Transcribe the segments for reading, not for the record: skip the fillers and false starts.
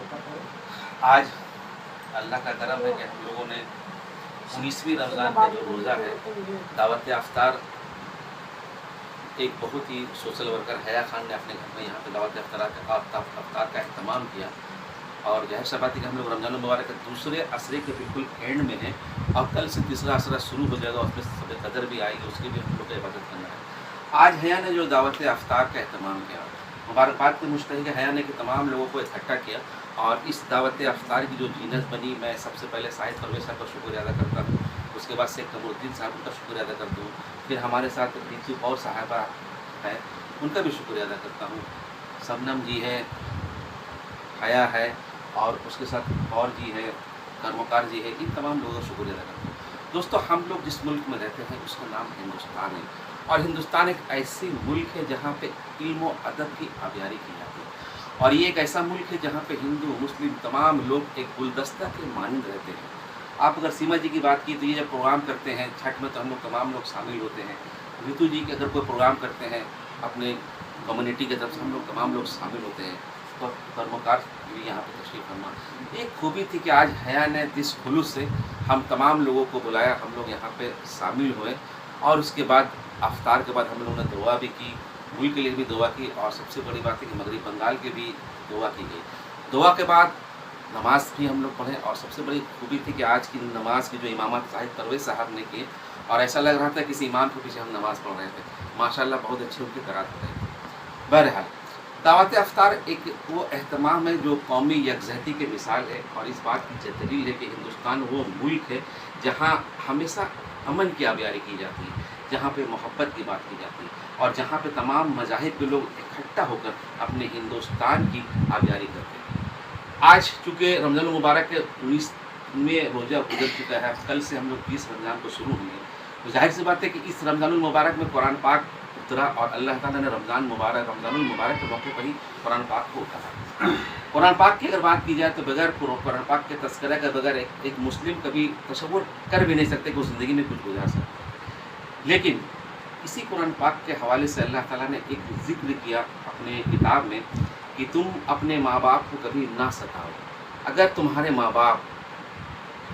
आज अल्लाह का करम है कि हम लोगों ने 19वीं रमज़ान का जो रोज़ा है, दावत अफ्तार, एक बहुत ही सोशल वर्कर हया खान ने अपने घर में यहाँ पे दावत अफ्तार का अहतमाम किया। और ज़ाहिर सी बात है कि हम लोग रमज़ान मुबारक के दूसरे असरे के बिल्कुल एंड में हैं और कल से तीसरा असरा शुरू हो जाएगा, उसमें सब कदर भी आएगी, उसकी भी हम लोग को इबादत करना है। आज हया ने जो दावत अफ्तार का अहतमाम किया, मुबारकबाद के मुस्तहिक हया ने कि तमाम लोगों को इकट्ठा किया और इस दावत अफ्तार की जो जीनत बनी, मैं सबसे पहले शाहिद परवेज़ साहब का शुक्रिया अदा करता हूँ, उसके बाद शेख कमरुद्दीन साहब का शुक्रिया अदा करता हूँ, फिर हमारे साथ रीतू और साहबा है उनका भी शुक्रिया अदा करता हूँ, शबनम जी है, हया है और उसके साथ और जी है, कर्मकार जी है, इन तमाम लोगों का शुक्रिया अदा करता हूँ। दोस्तों, हम लोग जिस मुल्क में रहते हैं उसका नाम हिंदुस्तान है और हिंदुस्तान एक ऐसी मुल्क है जहाँ पे इल्म और अदब की आबियारी की जाती है और ये एक ऐसा मुल्क है जहाँ पे हिंदू मुस्लिम तमाम लोग एक गुलदस्ता के मानंद रहते हैं। आप अगर सीमा जी की बात की तो ये जब प्रोग्राम करते हैं छठ में तो हम लोग तमाम लोग शामिल होते हैं। ऋतु जी के अगर कोई प्रोग्राम करते हैं अपने कम्युनिटी की तरफ से हम लोग तमाम लोग शामिल होते हैं। तो कर्मकार भी यहाँ पर तशरीफ़ फरमा। एक खूबी थी कि आज हया ने दिस खुलूस से हम तमाम लोगों को बुलाया, हम लोग यहाँ पे शामिल हुए और उसके बाद अफ्तार के बाद हम लोगों ने दुआ भी की, मुल्क के लिए भी दुआ की और सबसे बड़ी बात है कि मगरिब बंगाल के भी दुआ की गई। दुआ के बाद नमाज भी हम लोग पढ़े और सबसे बड़ी खूबी थी कि आज की नमाज की जो इमामत शाहिद परवेज़ साहब ने की और ऐसा लग रहा था किसी इमाम के पीछे हम नमाज़ पढ़ रहे थे। माशाल्लाह बहुत अच्छे उनके करात हो रहे थे। बहरहाल दावत अफ्तार एक वो एहतमाम है जो कौमी यकजहती की मिसाल है और इस बात की दलील है कि हिंदुस्तान वो मुल्क है जहाँ हमेशा अमन की आबियारी की जाती है, जहाँ पे मोहब्बत की बात की जाती है और जहाँ पे तमाम मज़ाहिब के लोग इकट्ठा होकर अपने हिंदुस्तान की आबियारी करते हैं। आज चूँकि रमज़ान मुबारक के 19वें रोज़ा गुजर चुका है, कल से हम लोग 20 रमज़ान को शुरू होंगे, तो जाहिर सी बात है कि इस रमज़ान मुबारक में कुरान पाक उतरा और अल्लाह ताला ने रमज़ान मुबारक के मौके पर ही कुरान पाक को उतारा। कुरान पाक की अगर बात की जाए तो बगैर कुरान पाक के तस्करा के बगैर एक मुस्लिम कभी तसव्वुर कर भी नहीं सकते कि वो ज़िंदगी में कुछ गुजार सकते। लेकिन इसी कुरान पाक के हवाले से अल्लाह ताला ने एक ज़िक्र किया अपने किताब में कि तुम अपने माँ बाप को कभी ना सताओ, अगर तुम्हारे माँ बाप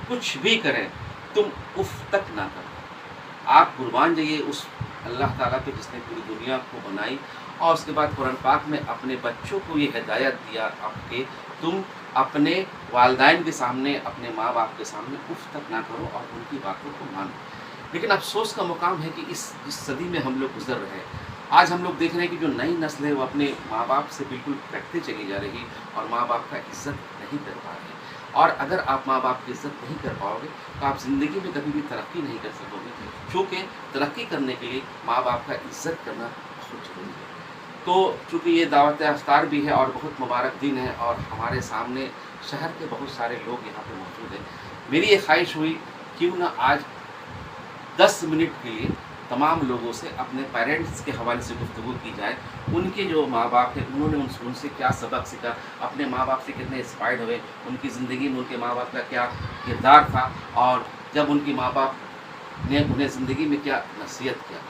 कुछ भी करें तुम उफ तक ना करो। आप कुर्बान जाइए उस अल्लाह ताला पे जिसने पूरी दुनिया को बनाई और उसके बाद कुरान पाक में अपने बच्चों को ये हिदायत दिया आपके तुम अपने वालिदैन के सामने, अपने माँ बाप के सामने उफ तक ना करो और उनकी बातों को मानो। लेकिन अफसोस का मुकाम है कि इस सदी में हम लोग गुजर रहे हैं। आज हम लोग देख रहे हैं कि जो नई नस्ल है वो अपने माँ बाप से बिल्कुल कटते चली जा रही और माँ बाप का इज़्ज़त नहीं कर पा रही। और अगर आप माँ बाप की इज़्ज़त नहीं कर पाओगे तो आप ज़िंदगी में कभी भी तरक्की नहीं कर सकोगे, क्योंकि तरक्की करने के लिए माँ बाप का इज़्ज़त करना बहुत ज़रूरी है। तो चूँकि ये दावत अफ्तार भी है और बहुत मुबारक दिन है और हमारे सामने शहर के बहुत सारे लोग यहाँ पे मौजूद हैं, मेरी ये ख्वाहिश हुई क्यों ना आज 10 मिनट के लिए तमाम लोगों से अपने पेरेंट्स के हवाले से गुफ्तगू की जाए। उनके जो माँ बाप हैं उन्होंने उनसे क्या सबक सीखा, अपने माँ बाप से कितने इंस्पायर्ड हुए, उनकी ज़िंदगी में उनके माँ बाप का क्या किरदार था और जब उनके माँ बाप ने उन्हें ज़िंदगी में क्या नसीहत किया।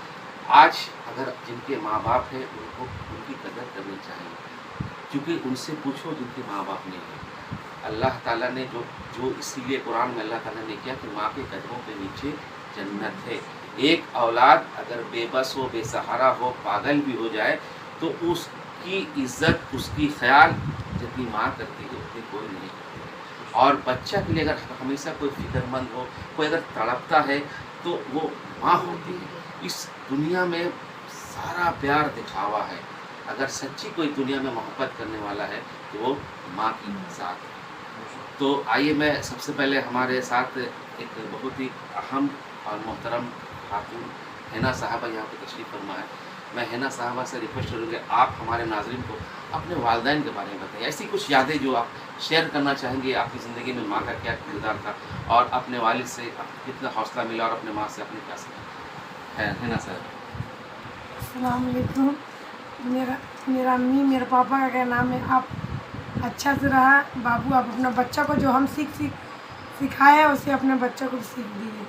आज अगर जिनके माँ बाप हैं उनको उनकी कदर करनी चाहिए, क्योंकि उनसे पूछो जिनके माँ बाप नहीं हैं। अल्लाह ताला ने जो इसीलिए कुरान में अल्लाह ताला ने किया कि माँ के कदमों के नीचे जन्नत है। एक औलाद अगर बेबस हो, बेसहारा हो, पागल भी हो जाए तो उसकी इज़्ज़त, उसकी ख्याल जितनी माँ करती है उतनी कोई नहीं करती। और बच्चा के लिए अगर हमेशा कोई फिक्रमंद हो, कोई अगर तड़पता है तो वो माँ होती है। इस दुनिया में सारा प्यार दिखावा है, अगर सच्ची कोई दुनिया में मोहब्बत करने वाला है तो वो माँ की साथ है। तो आइए मैं सबसे पहले हमारे साथ एक बहुत ही अहम और मोहतरम खातून हिना साहबा यहाँ पे तशरीफ़ फरमा है। मैं हिना साहबा से रिक्वेस्ट करूँगी आप हमारे नाज़रीन को अपने वालिदैन के बारे में बताइए, ऐसी कुछ यादें जो आप शेयर करना चाहेंगे, आपकी ज़िंदगी में माँ का क्या किरदार था और अपने वालिद से कितना हौसला मिला और अपने माँ से आपने क्या सीखा है। हिना साहब। अस्सलाम वालेकुम। मेरा अम्मी मेरे पापा का क्या नाम है, आप अच्छा से रहा बाबू, आप अपना बच्चा को जो हम सिखाया उसे अपने बच्चों को सीख दीजिए।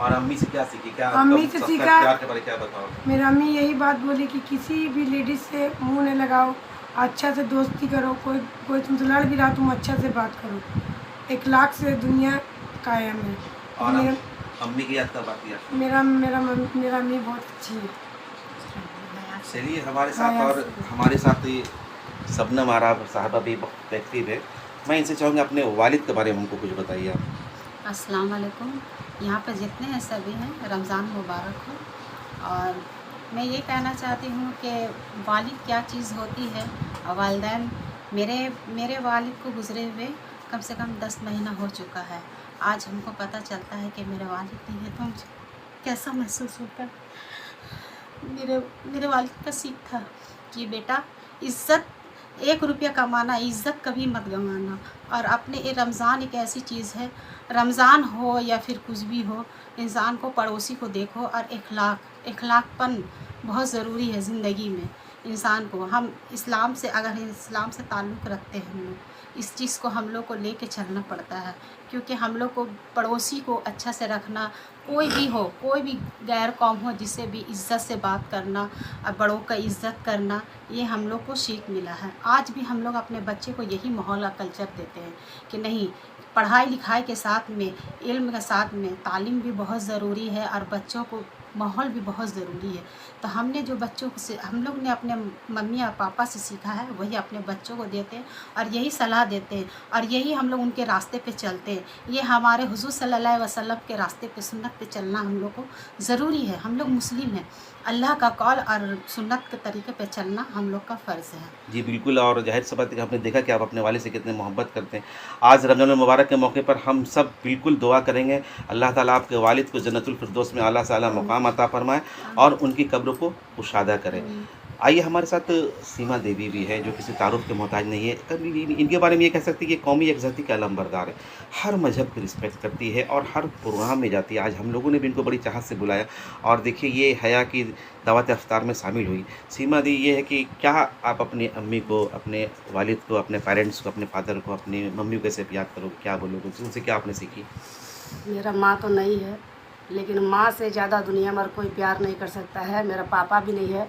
और अम्मी से क्या सीखी, क्या अम्मी से सीखा, प्यार के बारे क्या बताओ। मेरा अम्मी यही बात बोली कि किसी भी लेडीज़ से मुंह नहीं लगाओ, अच्छा से दोस्ती करो, कोई कोई तुमसे लड़ भी रहा तुम अच्छा से बात करो। इखलाक से दुनिया कायम है। और मेरा अम्मी की याद कब आती है? मेरा अम्मी बहुत अच्छी है। चलिए हमारे साथ ये शबनम आरा साहबा भी बहुत एक्टिव है। मैं इनसे चाहूँगा अपने वालिद के बारे में हमको कुछ बताइए आप। अस्सलाम वालेकुम। यहाँ पर जितने हैं सभी हैं, रमज़ान मुबारक हो। और मैं ये कहना चाहती हूँ कि वालिद क्या चीज़ होती है और वालिदैन मेरे वालिद को गुज़रे हुए कम से कम 10 महीना हो चुका है। आज हमको पता चलता है कि मेरे वालिद नहीं है तो मुझे कैसा महसूस होता है। मेरे वालिद का सीख था कि बेटा इज़्ज़त 1 रुपया कमाना, इज़्ज़त कभी मत गंवाना। और अपने ये रमज़ान एक ऐसी चीज़ है, रमज़ान हो या फिर कुछ भी हो, इंसान को पड़ोसी को देखो। और इखलाकपन बहुत ज़रूरी है ज़िंदगी में इंसान को। हम इस्लाम से ताल्लुक़ रखते हैं, हम लोग इस चीज़ को हम लोग को लेके चलना पड़ता है, क्योंकि हम लोग को पड़ोसी को अच्छा से रखना, कोई भी हो, कोई भी गैर कौम हो, जिससे भी इज़्ज़त से बात करना और बड़ों का इज़्ज़त करना, ये हम लोग को सीख मिला है। आज भी हम लोग अपने बच्चे को यही माहौल और कल्चर देते हैं कि नहीं, पढ़ाई लिखाई के साथ में, इल्म के साथ में तालीम भी बहुत ज़रूरी है और बच्चों को माहौल भी बहुत ज़रूरी है। तो हमने जो बच्चों से हम लोग ने अपने मम्मी और पापा से सीखा है, वही अपने बच्चों को देते हैं और यही सलाह देते हैं और यही हम लोग उनके रास्ते पे चलते हैं। ये हमारे हुज़ूर सल्लल्लाहु अलैहि वसल्लम के रास्ते पे, सुन्नत पे चलना हम लोग को ज़रूरी है। हम लोग मुस्लिम हैं, अल्लाह का कौल और सुन्नत के तरीके पे चलना हम लोग का फ़र्ज़ है। जी बिल्कुल, और ज़ाहिर सी बात है कि आपने देखा कि आप अपने वालिद से कितने मोहब्बत करते हैं। आज रमज़ान मुबारक के मौके पर हम सब बिल्कुल दुआ करेंगे, अल्लाह ताला आपके वालिद को जन्नतुल फिरदौस में आला से आला मुकाम अता फरमाए और उनकी कब्र को कुशादा करे। आइए, हमारे साथ सीमा देवी भी है जो किसी तारुफ के मोहताज नहीं है। कभी इनके बारे में ये कह सकती है कि कौमी यकजहती का अलंबरदार है, हर मजहब की रिस्पेक्ट करती है और हर प्रोग्राम में जाती है। आज हम लोगों ने भी इनको बड़ी चाहत से बुलाया और देखिए ये हया की दावत इफ्तार में शामिल हुई। सीमा दी, ये है कि क्या आप अपनी अम्मी को, अपने वालिद को, अपने पेरेंट्स को, अपने फादर को, अपनी मम्मी को कैसे याद करोगे, क्या बोलोगे, उनसे क्या आपने सीखी? मेरा माँ तो नहीं है, लेकिन माँ से ज़्यादा दुनिया में कोई प्यार नहीं कर सकता है। मेरा पापा भी नहीं है,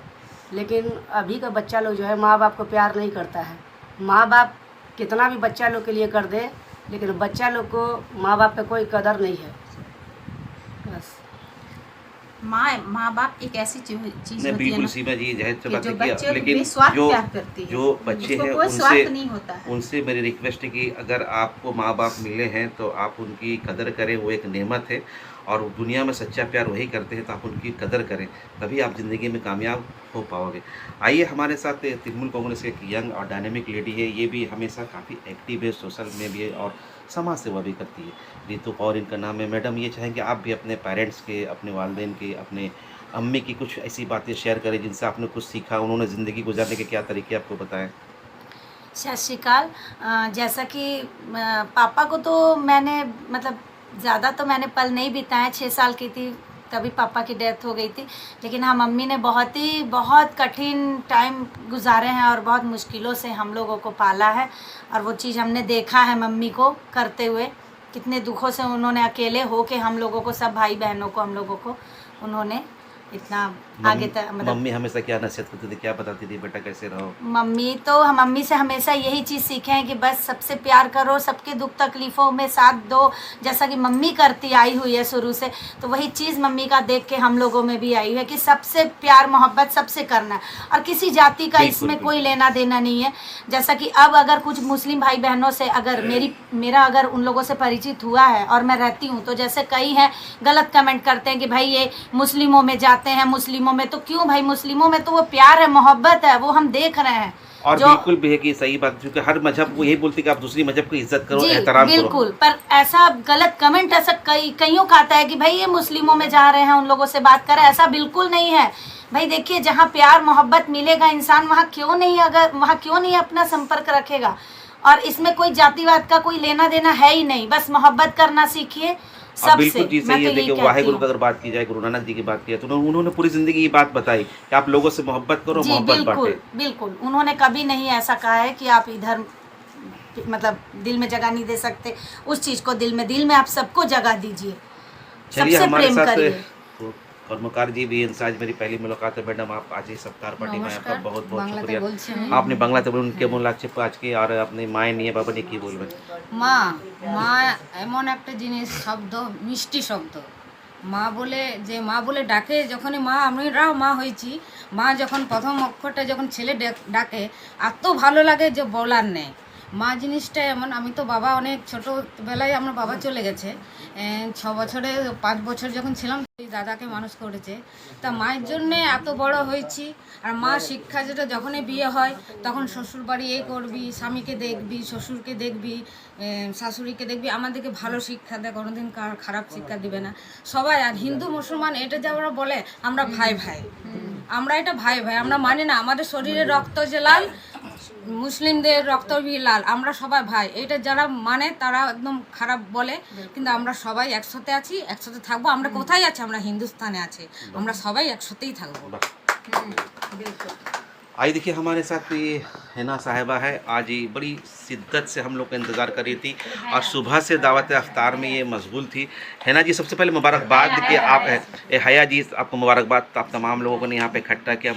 लेकिन अभी का बच्चा लोग जो है माँ बाप को प्यार नहीं करता है। माँ बाप कितना भी बच्चा लोग के लिए कर दे, लेकिन बच्चा लोग को माँ बाप पे कोई कदर नहीं है। बस माँ बाप एक ऐसी चीज़ होती है बिल्कुल ना, सीमा जी, जाहिर सी बात जो है बच्चे कि लेकिन बेस्वार्थ प्यार करती है, जो बच्चे हैं कोई स्वार्थ नहीं होता है। उनसे मेरी रिक्वेस्ट है कि अगर आपको माँ बाप मिले हैं तो आप उनकी कदर करें, वो एक नेमत है और दुनिया में सच्चा प्यार वही करते हैं, तो आप उनकी कदर करें, तभी आप ज़िंदगी में कामयाब हो पाओगे। आइए, हमारे साथ तृणमूल कांग्रेस की एक यंग और डायनेमिक लेडी है, ये भी हमेशा काफ़ी एक्टिव है, सोशल में भी है और समाज सेवा भी करती है। रितु कौर इनका नाम है। मैडम, ये चाहेंगे आप भी अपने पेरेंट्स के, अपने वालिदैन के, अपने अम्मी की कुछ ऐसी बातें शेयर करें जिनसे आपने कुछ सीखा, उन्होंने ज़िंदगी गुजारने के क्या तरीके आपको बताएं। सत श्री अकाल। जैसा कि पापा को तो मैंने मतलब ज़्यादा तो मैंने पल नहीं बिताए, 6 साल की थी तभी पापा की डेथ हो गई थी। लेकिन हाँ, मम्मी ने बहुत कठिन टाइम गुजारे हैं और बहुत मुश्किलों से हम लोगों को पाला है और वो चीज़ हमने देखा है मम्मी को करते हुए। कितने दुखों से उन्होंने अकेले हो के हम लोगों को, सब भाई बहनों को, हम लोगों को उन्होंने इतना आगे तक मतलब। मम्मी हमेशा क्या नसीहत करती थी, क्या बताती थी, बेटा कैसे रहो? मम्मी से हमेशा यही चीज़ सीखे हैं कि बस सबसे प्यार करो, सबके दुख तकलीफ़ों में साथ दो, जैसा कि मम्मी करती आई हुई है शुरू से। तो वही चीज़ मम्मी का देख के हम लोगों में भी आई है कि सबसे प्यार मोहब्बत सबसे करना है और किसी जाति का इसमें कोई लेना देना नहीं है। जैसा कि अब अगर कुछ मुस्लिम भाई बहनों से अगर मेरा अगर उन लोगों से परिचित हुआ है और मैं रहती हूँ, तो जैसे कई हैं गलत कमेंट करते हैं कि भाई ये मुस्लिमों में जाते हैं, मुस्लिमों में तो क्यों भाई, मुस्लिमों में तो वो प्यार है, मोहब्बत है, वो हम देख रहे हैं। और बिल्कुल भी है कि सही बात, क्योंकि हर मजहब वो यही बोलती है कि आप दूसरी मजहब की इज्जत करो, एहतराम करो। बिल्कुल, पर ऐसा गलत कमेंट ऐसा कईयों का आता है कि भाई ये मुस्लिमों में जा रहे हैं, उन लोगों से बात करें। ऐसा बिल्कुल नहीं है भाई। देखिए, जहाँ प्यार मोहब्बत मिलेगा इंसान वहाँ क्यों नहीं अपना संपर्क रखेगा। और इसमें कोई जातिवाद का कोई लेना देना है ही नहीं, बस मोहब्बत करना सीखिए सबसे। बिल्कुल जी सही है। देखिए, वाहिगुरु की अगर बात की जाए, गुरु नानक जी की बात की जाए, तो उन्होंने पूरी जिंदगी ये बात बताई कि आप लोगों से मोहब्बत करो, मोहब्बत बांटो। बिल्कुल, उन्होंने कभी नहीं ऐसा कहा है कि आप इधर मतलब दिल में जगह नहीं दे सकते, उस चीज को दिल में आप सबको जगह दीजिए, सबसे प्रेम करिए। और मुकार जी भी इनसे आज मेरी पहली मुलाकात है। मैडम आप आज इस अफ्तार पार्टी में आपका बहुत बहुत বাংলাতে বলছি আমি। शुक्रिया। आपने बांग्लाते बोलুন কেমন লাগছে আজকে আর আপনি মায়ের নিয়ে বাবা নিয়ে কি বলবেন? মা মা এমন একটা জিনিস, শব্দ, মিষ্টি শব্দ। মা বলে ডাকে, যখনই মা, আমরাও মা হয়েছি, মা যখন প্রথম অক্ষরটা যখন ছেলে ডাকে এত ভালো লাগে যে বলার নেই। মা জিনিসটা এমন, আমি তো বাবা অনেক ছোটোবেলায় আমার বাবা চলে গেছে, 6 বছরে 5 বছর যখন ছিলাম ওই দাদাকে মানুষ করেছে। তা মায়ের জন্যে এত বড় হয়েছি। আর মা শিক্ষা যেটা, যখনই বিয়ে হয় তখন শ্বশুর বাড়ি এই করবি, স্বামীকে দেখবি, শ্বশুরকে দেখবি, শাশুড়িকে দেখবি, আমাদেরকে ভালো শিক্ষা দেয়, কোনোদিন খারাপ শিক্ষা দিবে না সবাই। আর হিন্দু মুসলমান এটা যে ওরা বলে আমরা ভাই ভাই, আমরা এটা ভাই ভাই আমরা মানি না। আমাদের শরীরে রক্ত যে লাল, মুসলিমদের রক্ত বি লাল, আমরা সবাই ভাই। এটা যারা মানে তারা একদম খারাপ বলে, কিন্তু আমরা সবাই একসাথে আছি, একসাথে থাকবো। আমরা কোথায় আছি? আমরা হিন্দুস্তানে আছি, আমরা সবাই একসাথেই থাকবো। आई देखिए हमारे साथ ये हैना साहिबा है। आज ये बड़ी शिद्दत से हम लोग का इंतज़ार कर रही थी और सुबह से दावत अफ्तार में ये मशगूल थी। हैना जी सबसे पहले मुबारकबाद कि आप हया जी आपको मुबारकबाद। आप तमाम लोगों को ने यहाँ पे इकट्ठा किया,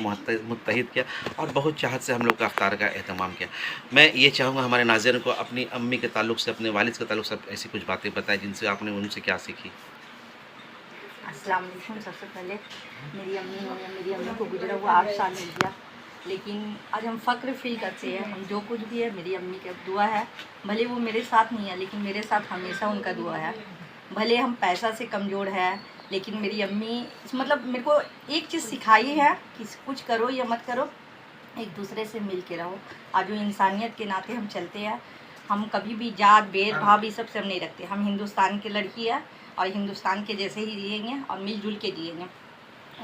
मुत्तहिद किया और बहुत चाहत से हम लोग का अफ्तार का एहतमाम किया। मैं ये चाहूँगा हमारे नाज़रीन को अपनी अम्मी के ताल्लुक़ से, अपने वालिद के ताल्लुक़ से ऐसी कुछ बातें बताएं जिनसे आपने उनसे क्या सीखी। अस्सलाम वालेकुम। सबसे पहले मेरी अम्मी को गुजरा हुआ 8 साल हो गया, लेकिन आज हम फ़ख्र फील करते हैं। हम जो कुछ भी है मेरी अम्मी का दुआ है। भले वो मेरे साथ नहीं है, लेकिन मेरे साथ हमेशा उनका दुआ है। भले हम पैसा से कमज़ोर है, लेकिन मेरी अम्मी मतलब मेरे को एक चीज़ सिखाई है कि कुछ करो या मत करो, एक दूसरे से मिल के रहो। आज जो इंसानियत के नाते हम चलते हैं, हम कभी भी जात भेदभाव ये सब नहीं रखते। हम हिंदुस्तान की लड़की है और हिंदुस्तान के जैसे ही जिएंगे और मिलजुल के जिएंगे।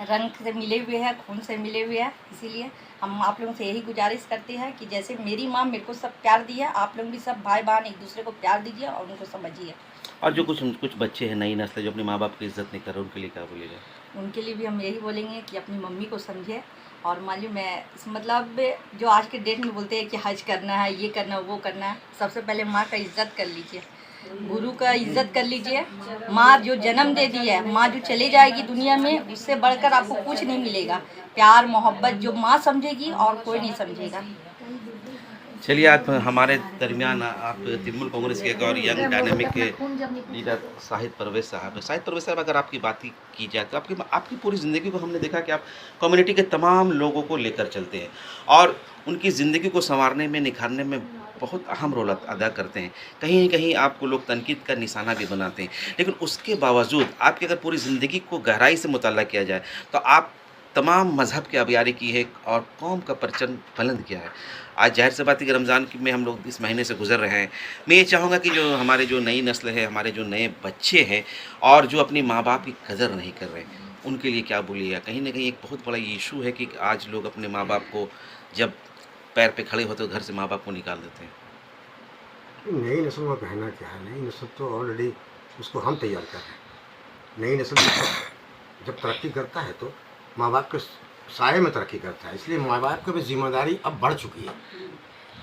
रंग से मिले हुए हैं, खून से मिले हुए हैं, इसीलिए हम आप लोगों से यही गुजारिश करते हैं कि जैसे मेरी माँ मेरे को सब प्यार दिया, आप लोग भी सब भाई बहन एक दूसरे को प्यार दीजिए और उनको समझिए। और जो कुछ बच्चे हैं, नई नस्ल जो अपने माँ बाप की इज़्ज़त नहीं कर रहे, उनके लिए क्या बोलेगा? उनके लिए भी हम यही बोलेंगे कि अपनी मम्मी को समझे। और मालूम है मतलब जो आज के डेट में बोलते हैं कि हज करना है, ये करना है, वो करना है, सबसे पहले माँ का इज़्ज़त कर लीजिए, गुरु का इज़्ज़त कर लीजिए। माँ जो जन्म दे दी है, माँ जो चली जाएगी दुनिया में, उससे बढ़कर आपको कुछ नहीं मिलेगा। प्यार मोहब्बत जो माँ समझेगी और कोई नहीं समझेगा। चलिए आप हमारे दरमियान आप तृणमूल कांग्रेस के एक और young dynamic leader Shahid Parvez साहब। शाहिद परवेज़ साहब, अगर आपकी बात की जाए तो आपकी पूरी ज़िंदगी को हमने देखा कि आप कम्युनिटी के तमाम लोगों को लेकर चलते हैं और उनकी ज़िंदगी को संवारने में, निखारने में बहुत अहम रोल अदा करते हैं। कहीं कहीं आपको लोग तनकीद का निशाना भी बनाते हैं, लेकिन उसके बावजूद आपकी अगर पूरी ज़िंदगी को गहराई से मुताला किया जाए तो आप तमाम मज़हब की आबियारी की है और कौम का परचम बुलंद किया है। आज जाहिर सी बात है कि रमज़ान में हम लोग इस महीने से गुजर रहे हैं। मैं ये चाहूँगा कि जो हमारे जो नई नस्ल है, हमारे जो नए बच्चे हैं और जो अपनी माँ बाप की कदर नहीं कर रहे, उनके लिए क्या बोलिएगा? कहीं ना कहीं एक बहुत बड़ा इशू है कि आज लोग अपने माँ बाप को जब पैर पे खड़े होते घर से माँ बाप को निकाल देते हैं। नई नस्ल का कहना क्या है? नई नस्ल तो ऑलरेडी उसको हम तैयार कर रहे हैं। नई नस्ल जब तरक्की करता है तो माँ बाप के साये में तरक्की करता है, इसलिए माँ बाप की भी जिम्मेदारी अब बढ़ चुकी है।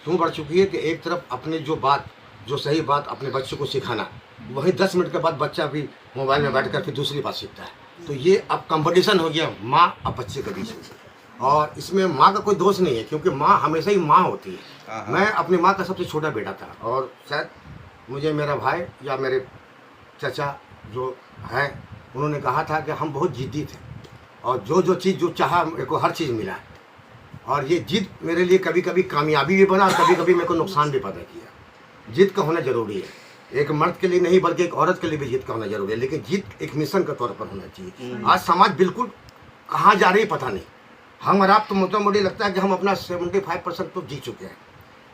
क्यों बढ़ चुकी है कि एक तरफ अपने जो सही बात अपने बच्चे को सिखाना, वही 10 मिनट के बाद बच्चा भी मोबाइल में बैठ कर फिर दूसरी बात सीखता है। तो ये अब कंपटीशन हो गया माँ और बच्चे के बीच में, और इसमें माँ का कोई दोष नहीं है क्योंकि माँ हमेशा ही माँ होती है। मैं अपनी माँ का सबसे छोटा बेटा था और शायद मुझे मेरा भाई या मेरे चचा जो है उन्होंने कहा था कि हम बहुत जिद्दी थे और जो चीज़ जो चाहा मेरे को हर चीज़ मिला, और ये जिद मेरे लिए कभी कभी कामयाबी भी बना और कभी कभी मेरे को नुकसान भी पैदा किया। जिद का होना ज़रूरी है, एक मर्द के लिए नहीं बल्कि एक औरत के लिए भी जिद का होना ज़रूरी है, लेकिन जिद एक मिशन के तौर पर होना चाहिए। आज समाज बिल्कुल कहाँ जा रही है पता नहीं। हम और आप तो मोटा-मोटी लगता है कि हम अपना 75% तो जी चुके हैं,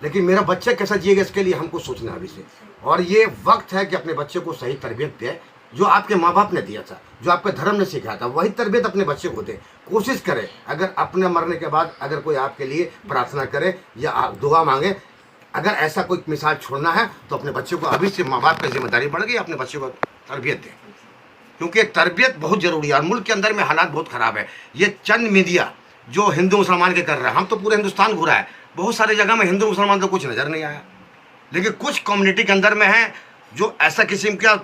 लेकिन मेरा बच्चा कैसा जिएगा इसके लिए हमको सोचना है अभी से। और ये वक्त है कि अपने बच्चे को सही तरबियत दे, जो आपके माँ बाप ने दिया था, जो आपके धर्म ने सिखाया था, वही तरबियत अपने बच्चे को दे। कोशिश करें अगर अपने मरने के बाद अगर कोई आपके लिए प्रार्थना करे या दुआ मांगे, अगर ऐसा कोई मिसाल छोड़ना है तो अपने बच्चे को अभी से माँ बाप की जिम्मेदारी बढ़ गई, अपने बच्चे को तरबियत दें, क्योंकि तरबियत बहुत ज़रूरी है। और मुल्क के अंदर में हालात बहुत ख़राब है। ये चंद मीडिया जो हिंदू मुसलमान के कर रहा है, हम तो पूरे हिंदुस्तान घुरा है, बहुत सारी जगह में हिंदू मुसलमान तो कुछ नज़र नहीं आया, लेकिन कुछ कम्युनिटी के अंदर में है जो ऐसा किस्म का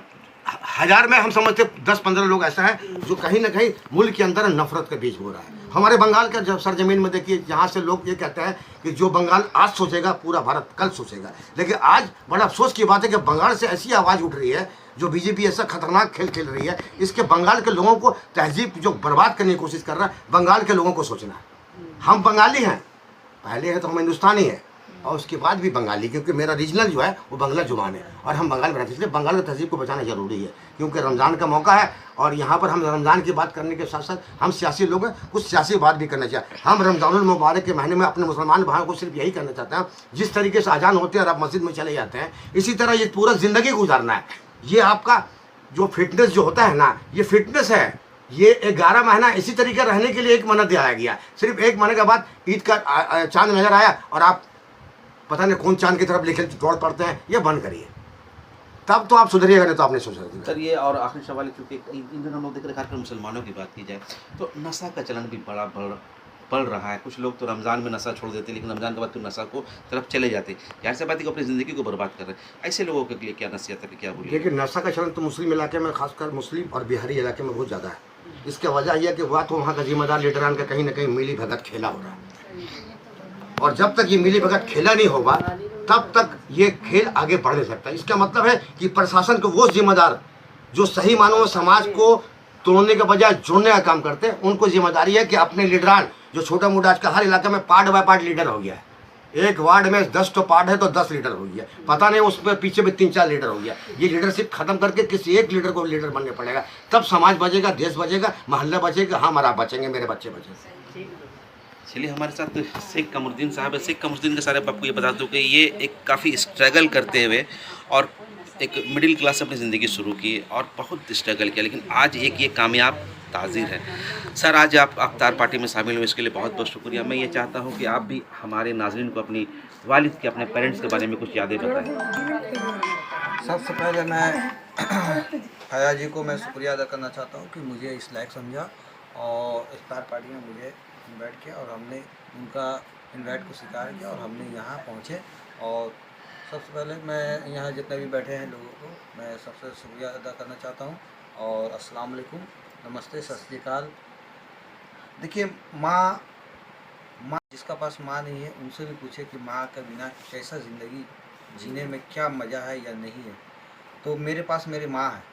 हजार में हम समझते 10-15 लोग ऐसा है जो कहीं ना कहीं मुल्क के अंदर नफरत का बीज बो रहा है। हमारे बंगाल का जब सरजमीन में देखिए, यहाँ से लोग ये कहते हैं कि जो बंगाल आज सोचेगा पूरा भारत कल सोचेगा। लेकिन आज बड़ा अफसोस की बात है कि बंगाल से ऐसी आवाज़ उठ रही है, जो बीजेपी ऐसा खतरनाक खेल खेल रही है, इसके बंगाल के लोगों को तहजीब जो बर्बाद करने की कोशिश कर रहा है, बंगाल के लोगों को सोचना है। हम बंगाली हैं, पहले है तो हम हिंदुस्तानी हैं और उसके बाद भी बंगाली, क्योंकि मेरा रीजनल जो है वो बंगला जुबान है और हम बंगाल में रहते हैं, इसलिए बंगाल की तहजीब को बचाना जरूरी है। क्योंकि रमज़ान का मौका है और यहाँ पर हम रमज़ान की बात करने के साथ साथ हम सियासी लोग हैं, कुछ सियासी बात भी करना चाहिए। हम रमज़ानुल मुबारक के महीने में अपने मुसलमान भाइयों को सिर्फ यही कहना चाहते हैं, जिस तरीके से अजान होते हैं और आप मस्जिद में चले जाते हैं, इसी तरह ये पूरा ज़िंदगी गुजारना है। ये आपका जो फिटनेस जो होता है ना, ये फिटनेस है। ये 11 महीना इसी तरीके रहने के लिए एक महीना दिया गया। सिर्फ एक महीने के बाद ईद का चांद नजर आया और आप पता नहीं कौन चांद की तरफ लेकर दौड़ पड़ते हैं, ये बंद करिए, तब तो आप सुधरिएगा, नहीं तो आपने सुधर। सर ये और आखिरी सवाल है, क्योंकि इन दिनों हम लोग देख रहे खासकर मुसलमानों की बात की जाए तो नशा का चलन भी बड़ा बढ़ रहा है। कुछ लोग तो रमज़ान में नशा छोड़ देते, लेकिन रमज़ान के बाद तो नशा को तरफ चले जाते, यार से बात है कि अपनी ज़िंदगी को बर्बाद कर रहे हैं। ऐसे लोगों के लिए क्या नसीहत है, क्या बोलिए? देखिए, नशा का चलन तो मुस्लिम इलाके में, खासकर मुस्लिम और बिहारी इलाके में बहुत ज़्यादा है। इसकी वजह यह है कि वह तो वहाँ का जिम्मेदार लीडरान का कहीं ना कहीं मिली भगत खेला हो रहा है, और जब तक ये मिली भगत खेला नहीं होगा तब तक ये खेल आगे बढ़ नहीं सकता। इसका मतलब है कि प्रशासन को वो जिम्मेदार जो सही मानों में समाज को तोड़ने के बजाय जोड़ने का काम करते हैं, उनको जिम्मेदारी है कि अपने लीडरान जो छोटा मोटा आजकल हर इलाके में पार्ट बाय पार्ट लीडर हो गया है। एक वार्ड में 10 तो पार्ट है तो 10 लीडर हो गया, पता नहीं उस पर पीछे भी 3-4 लीडर हो गया। ये लीडरशिप खत्म करके किसी एक लीडर को लीडर बनने पड़ेगा, तब समाज बचेगा, देश बचेगा, मोहल्ला बचेगा, हम और आप बचेंगे, मेरे बच्चे बचेंगे। चलिए, हमारे साथ शेख कमरुद्दीन साहब है। शेख कमरुद्दीन के सारे आपको ये बता दूँ कि ये एक काफ़ी स्ट्रगल करते हुए और एक मिडिल क्लास से अपनी ज़िंदगी शुरू की और बहुत स्ट्रगल किया, लेकिन आज एक ये कामयाब ताज़ीर है। सर, आज आप अफ्तार पार्टी में शामिल हुए, इसके लिए बहुत बहुत शुक्रिया। मैं ये चाहता हूँ कि आप भी हमारे नाज़रीन को अपनी वालिद के, अपने पेरेंट्स के बारे में कुछ यादें बताएं। सबसे पहले मैं हया जी को मैं शुक्रिया अदा करना चाहता हूँ कि मुझे इस लायक समझा और इफ्तार पार्टी में मुझे इन्वाइट किया और हमने उनका इन्वाइट को स्वीकार किया और हमने यहाँ पहुँचे। और सबसे पहले मैं यहाँ जितने भी बैठे हैं लोगों को मैं सबसे शुक्रिया अदा करना चाहता हूँ और अस्सलाम वालेकुम, नमस्ते, सत श्री अकाल। देखिए, माँ जिसका पास माँ नहीं है उनसे भी पूछे कि माँ के बिना कैसा ज़िंदगी जीने में क्या मज़ा है या नहीं है। तो मेरे पास मेरी माँ है।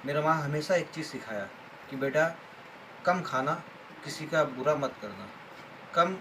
मेरा माँ हमेशा एक चीज़ सिखाया कि बेटा कम खाना, किसी का बुरा मत करना, कम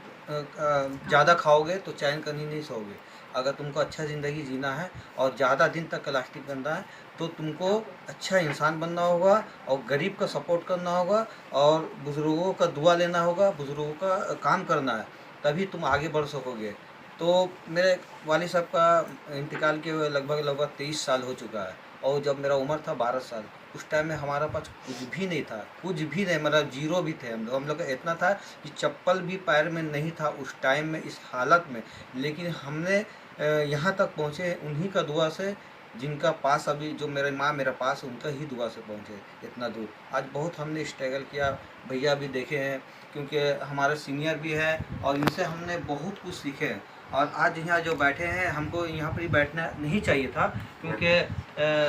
ज़्यादा खाओगे तो चैन कहीं नहीं सोओगे। अगर तुमको अच्छा ज़िंदगी जीना है और ज़्यादा दिन तक लास्टिंग करना है तो तुमको अच्छा इंसान बनना होगा और गरीब का सपोर्ट करना होगा और बुज़ुर्गों का दुआ लेना होगा, बुज़ुर्गों का काम करना है, तभी तुम आगे बढ़ सकोगे। तो मेरे वालिद साहब का इंतकाल के हुए लगभग 23 साल हो चुका है और जब मेरा उम्र था 12 साल, उस टाइम में हमारा पास कुछ भी नहीं था, कुछ भी नहीं, मतलब जीरो भी थे हम लोग का इतना था कि चप्पल भी पैर में नहीं था उस टाइम में, इस हालत में। लेकिन हमने यहाँ तक पहुँचे उन्हीं का दुआ से, जिनका पास अभी जो मेरे माँ मेरे पास उनका ही दुआ से पहुँचे इतना दूर। आज बहुत हमने स्ट्रगल किया, भैया भी देखे हैं क्योंकि हमारे सीनियर भी हैं और इनसे हमने बहुत कुछ सीखे हैं। और आज यहाँ जो बैठे हैं, हमको यहाँ पर ही बैठना नहीं चाहिए था क्योंकि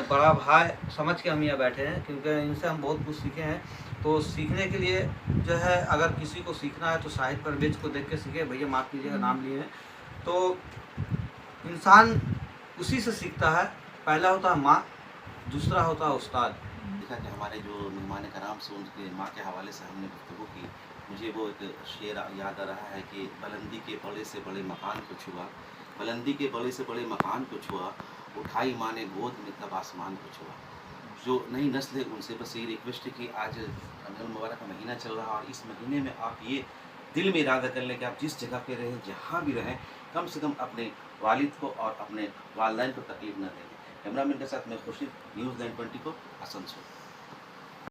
बड़ा भाई समझ के हम यहाँ बैठे हैं, क्योंकि इनसे हम बहुत कुछ सीखे हैं। तो सीखने के लिए जो है, अगर किसी को सीखना है तो शाहिद परवेज को देख के सीखे। भैया माफ़ कीजिएगा, नाम लिए हैं। तो इंसान उसी से सीखता है, पहला होता है माँ, दूसरा होता है उस्ताद। देखा कि हमारे जो मेहमान कराम से उनके माँ के हवाले से हमने गुफ्तगू की, मुझे वो एक शेर याद आ रहा है कि बुलंदी के बड़े से बड़े मकान को छुआ, बुलंदी के बड़े से बड़े मकान को छुआ, उठाई माँ ने गोद में तब आसमान को छुआ। जो नई नस्ल है उनसे बस ये रिक्वेस्ट है कि आज रमज़ान मुबारक का महीना चल रहा है और इस महीने में आप ये दिल में इरादा कर लें कि आप जिस जगह पे रहें, जहाँ भी रहें, कम से कम अपने वालिद को और अपने वालिदैन को तकलीफ न दें। कैमरामैन के साथ मैं खुर्शीद, न्यूज़ 920 को आसनसोल।